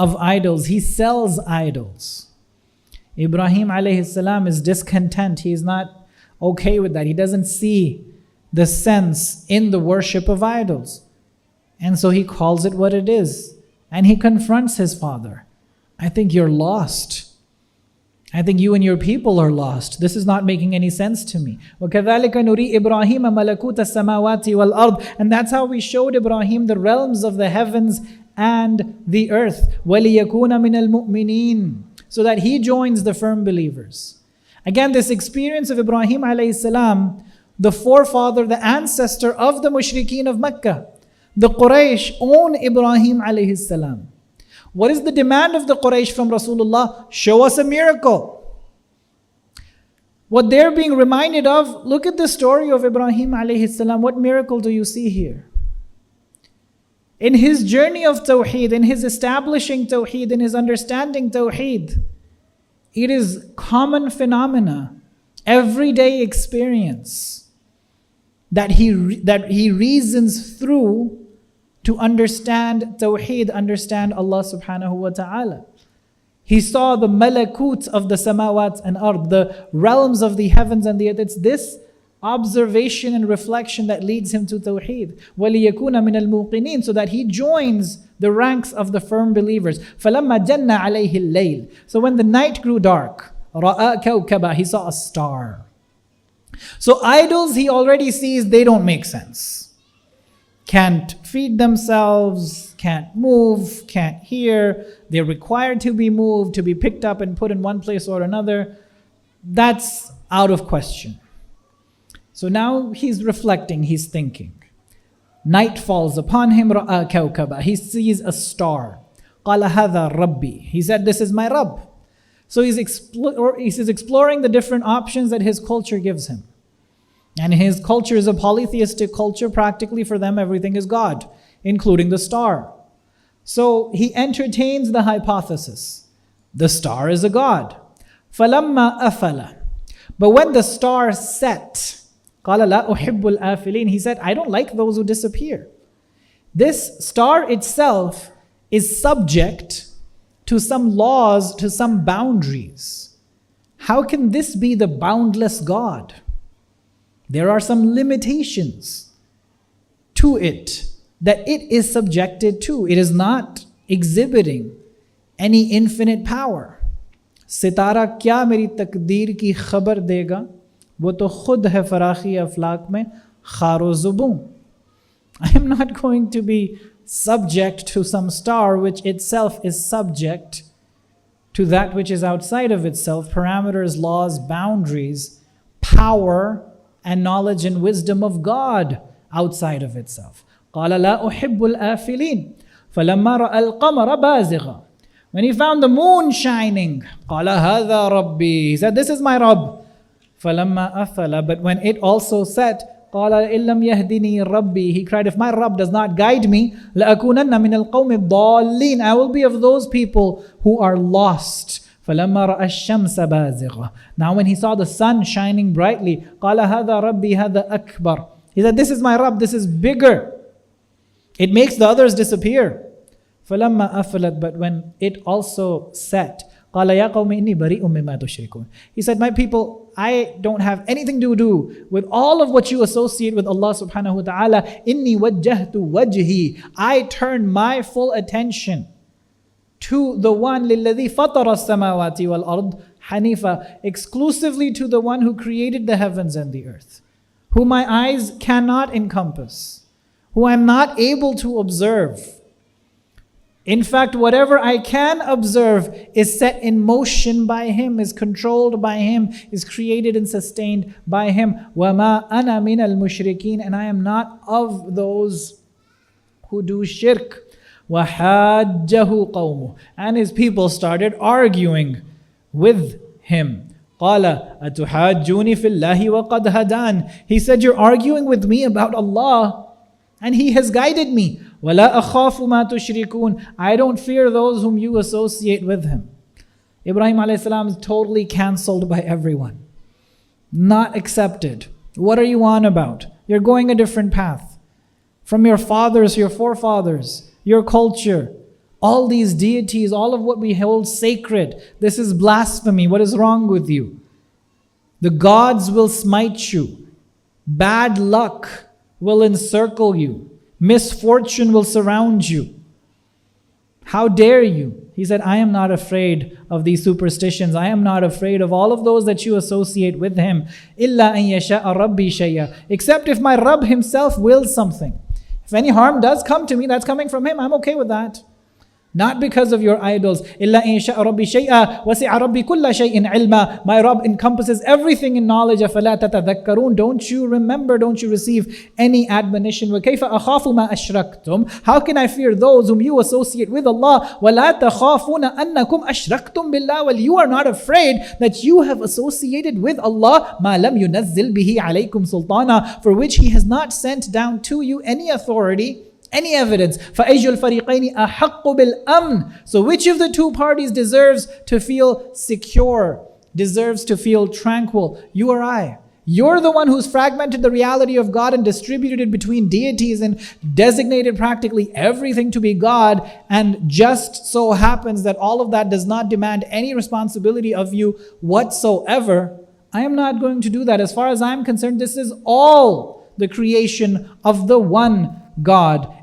of idols. He sells idols. Ibrahim alayhi salam is discontent. He is not okay with that. He doesn't see the sense in the worship of idols. And so he calls it what it is. And he confronts his father. I think you're lost. I think you and your people are lost. This is not making any sense to me. وَكَذَلِكَ نُرِي إِبْرَاهِيمَ مَلَكُوتَ السَّمَاوَاتِ وَالْأَرْضِ. And that's how we showed Ibrahim the realms of the heavens and the earth. وَلِيَكُونَ مِنَ الْمُؤْمِنِينَ. So that he joins the firm believers. Again, this experience of Ibrahim alayhi salam, the forefather, the ancestor of the mushrikeen of Mecca. The Quraysh own Ibrahim alayhi salam. What is the demand of the Quraysh from Rasulullah? Show us a miracle. What they're being reminded of, look at the story of Ibrahim alayhi salam. What miracle do you see here? In his journey of Tawheed, in his establishing Tawheed, in his understanding Tawheed, it is common phenomena, everyday experience that he reasons through to understand Tawheed, understand Allah subhanahu wa ta'ala. He saw the malakut of the samawat and ard, the realms of the heavens and the earth. It's this observation and reflection that leads him to Tawheed. وَلِيَكُونَ مِنَ الْمُوقِنِينَ. So that he joins the ranks of the firm believers. فَلَمَّا جَنَّ عَلَيْهِ اللَّيْلِ. So when the night grew dark, رَأَى كَوْكَبًا. He saw a star. So idols he already sees, they don't make sense. Can't feed themselves, can't move, can't hear. They're required to be moved, to be picked up and put in one place or another. That's out of question. So now he's reflecting, he's thinking. Night falls upon him, رَأَى كَوْكَبًا. He sees a star. قَالَ هَذَا رَبِّي. He said, this is my Rabb. So he's exploring the different options that his culture gives him. And his culture is a polytheistic culture. Practically for them, everything is God, including the star. So he entertains the hypothesis. The star is a god. فَلَمَّا أَفَلَ. But when the star set, قَالَ لَا أُحِبُّ الْآفِلِينَ. He said, I don't like those who disappear. This star itself is subject to some laws, to some boundaries. How can this be the boundless God? There are some limitations to it that it is subjected to. It is not exhibiting any infinite power. सितारा क्या मेरी तकदीर की खबर देगा, वो तो खुद है फराखी अफलाक में खारो ज़ुबूं. I am not going to be subject to some star which itself is subject to that which is outside of itself, parameters, laws, boundaries, power, and knowledge and wisdom of God outside of itself. قَالَ لَا أُحِبُّ الْآفِلِينَ فَلَمَّا رَأَى الْقَمَرَ بَازِغًا. When he found the moon shining, قَالَ هَذَا رَبِّي. He said, this is my Rabb. فَلَمَّا أَفَلَ. But when it also set, قَالَ إِن لَمْ يَهْدِنِي رَبِّي. He cried, if my Rabb does not guide me, لَأَكُونَنَّ مِنَ الْقَوْمِ الضَّالِّينَ. I will be of those people who are lost. فَلَمَّا رَأَى الشَّمْسَ بَازِغًا. Now when he saw the sun shining brightly, قَالَ هَذَا رَبِّي هَذَا أَكْبَرُ. He said, this is my Rabb, this is bigger. It makes the others disappear. فَلَمَّا أَفَلَتْ. But when it also set, قَالَ يَا قَوْمِ إِنِّي بَرِيءٌ مِّمَّا تُشْرِكُونَ. He said, my people, I don't have anything to do with all of what you associate with Allah subhanahu wa ta'ala. إِنِّي وَجَّهْتُ وَجْهِي. I turn my full attention to the one لِلَّذِي فَطَرَ السَّمَاوَاتِ وَالْأَرْضِ حَنِيفًا. Exclusively to the one who created the heavens and the earth, who my eyes cannot encompass, who I am not able to observe. In fact, whatever I can observe is set in motion by Him, is controlled by Him, is created and sustained by Him. وَمَا أَنَا مِنَ الْمُشْرِكِينَ. And I am not of those who do shirk. وَحَاجَّهُ قَوْمُهُ. And his people started arguing with him. قَالَ أَتُحَاجُّونِ فِي اللَّهِ وَقَدْ هَدَانِ. He said, you're arguing with me about Allah and He has guided me. وَلَا أَخَافُ مَا تُشْرِكُونَ. I don't fear those whom you associate with Him. Ibrahim alayhi salam is totally cancelled by everyone. Not accepted. What are you on about? You're going a different path. From your fathers, your forefathers, your culture. All these deities, all of what we hold sacred, this is blasphemy. What is wrong with you? The gods will smite you. Bad luck will encircle you. Misfortune will surround you. How dare you? He said, I am not afraid of these superstitions. I am not afraid of all of those that you associate with him. إِلَّا أَن يَشَاءَ رَبِّي شَيْئًا. Except if my Rabb himself wills something. If any harm does come to me, that's coming from him. I'm okay with that. Not because of your idols. إِلَّا أَن يَشَاءَ رَبِّي شَيْئًا وَسِعَ رَبِّي كُلَّ شَيْءٍ عِلْمًا. My Rabb encompasses everything in knowledge. أَفَلَا تَتَذَكَّرُونَ. Don't you remember, don't you receive any admonition? وَكَيْفَ أَخَافُ مَا أَشْرَكْتُمْ. How can I fear those whom you associate with Allah? وَلَا تَخَافُونَ أَنَّكُمْ أَشْرَكْتُمْ بِاللَّهِ. Well, you are not afraid that you have associated with Allah مَا لَمْ يُنَزِّلْ بِهِ عَلَيْكُمْ سُلْطَانًا. For which He has not sent down to you any authority, any evidence. فَأَيُّ الْفَرِيقَيْنِ أَحَقُّ بِالْأَمْنِ. So which of the two parties deserves to feel secure, deserves to feel tranquil? You or I? You're the one who's fragmented the reality of God and distributed it between deities and designated practically everything to be God, and just so happens that all of that does not demand any responsibility of you whatsoever. I am not going to do that. As far as I'm concerned, this is all the creation of the one God.